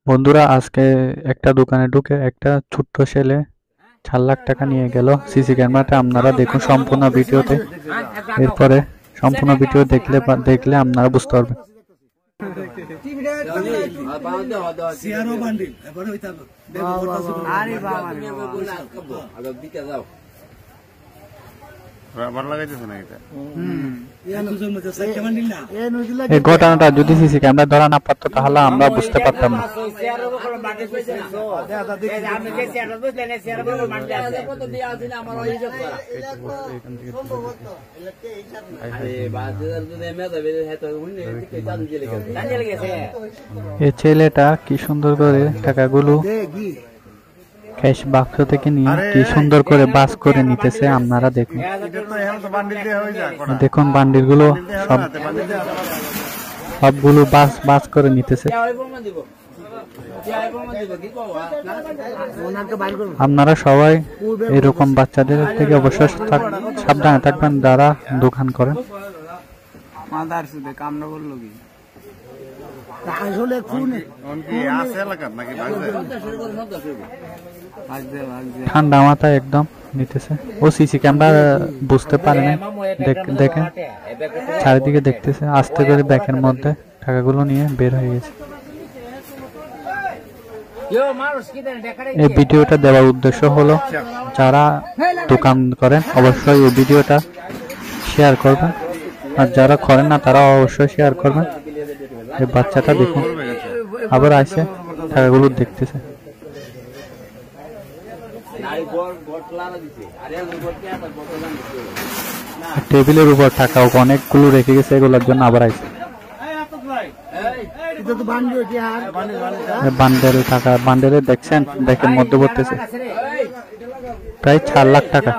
বন্ধুরা আজকে একটা দোকানে ঢুকে একটা ছোট্ট ছেলে 4 লাখ টাকা নিয়ে গেল সিসি ক্যামেরাতে। আপনারা দেখুন সম্পূর্ণ ভিডিওতে, এরপরে সম্পূর্ণ ভিডিও দেখলে আপনারা বুঝতে পারবেন। এই ঘটনাটা যদি সিসি ক্যামেরা ধরা না পড়তো তাহলে আমরা বুঝতে পারতাম না। এই ছেলেটা কি সুন্দর করে টাকাগুলো ক্যাশ বাক্স থেকে নিয়ে কি সুন্দর করে বাস করে নিতেছে। আপনারা দেখুন, দেখুন বান্ডিল গুলো সবগুলো বাস করে নিতেছে। আপনারা সবাই এরকম বাচ্চাদের থেকে অবশ্যই সাবধানে থাকবেন যারা দোকান করেন। ঠান্ডা মাথায় একদম নিতেছে। ও সিসি ক্যামেরা বুঝতে পারে না, দেখেন চারিদিকে দেখতেছে। আস্তে করে ব্যাগের মধ্যে টাকাগুলো নিয়ে বের হয়ে গেছে। এই ভিডিওটা দেওয়ার উদ্দেশ্য হলো যারা দোকান করেন অবশ্যই এই ভিডিওটা শেয়ার করবেন, আর যারা করেন না তারা অবশ্যই শেয়ার করবেন। এই বাচ্চাটা দেখুন আবার আসে টাকাগুলো দেখতেছে। টেবিলের উপর টাকা অনেকগুলো রেখে গেছে, এগুলোর জন্য আবার আইছে। বান্ডেল টাকা, বান্ডেলে দেখছেন ব্যাগের মধ্যে পড়তেছে প্রায় 4 লাখ টাকা।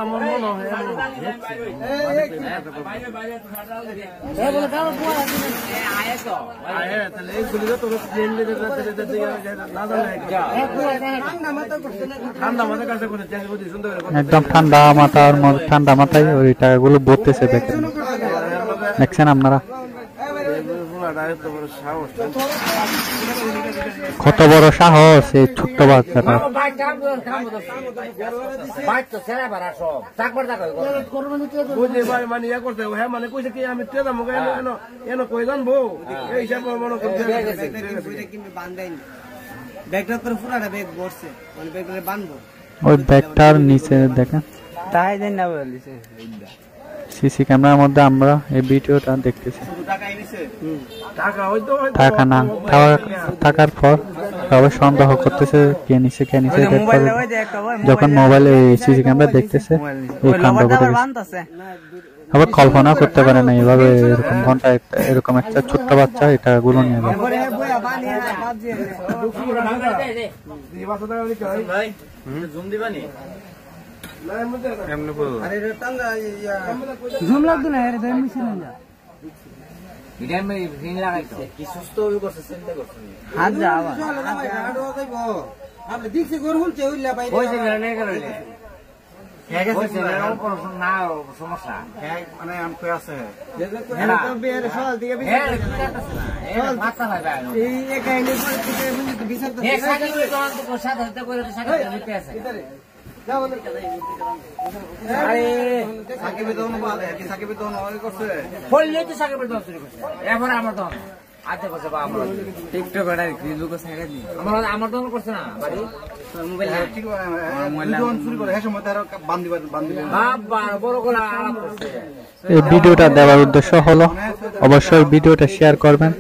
একদম ঠান্ডা মাথায় ওই টাকাগুলো বলতেছে ব্যাগের। দেখছেন আপনারা কত বড় সাহস এই ছোট্ট বাচ্চাটা। ওই ব্যাগটার নিচে দেখেন সিসি ক্যামেরার মধ্যে আমরা এই ভিডিওটা দেখতেছি। টাকা না থাকার পর সবাই সন্দেহ করতেছে কে নিছে। যখন মোবাইলে সিসি ক্যামেরা দেখতেছে এই কাণ্ড ঘটে গেছে। আবার কল্পনা করতে পারে না এভাবে এরকম ঘন্টা এরকম একটা ছোট্ট বাচ্চা এই টাকাগুলো নিয়ে যাবে। এই ভিডিওটা দেওয়ার উদ্দেশ্য হলো অবশ্যই ভিডিওটা শেয়ার করবেন,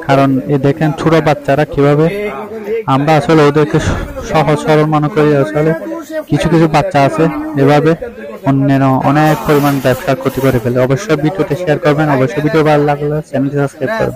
কারণ এই দেখেন ছোট বাচ্চারা কিভাবে, আমরা আসলে ওদেরকে সহজ সরল মনে করি। আসলে কিছু কিছু বাচ্চা আছে এভাবে অন্যের অনেক পরিমাণ ব্যবসার ক্ষতি করে ফেলে। অবশ্যই ভিডিওটা শেয়ার করবেন, অবশ্যই ভিডিও ভালো লাগলে চ্যানেলটি সাবস্ক্রাইব করবেন।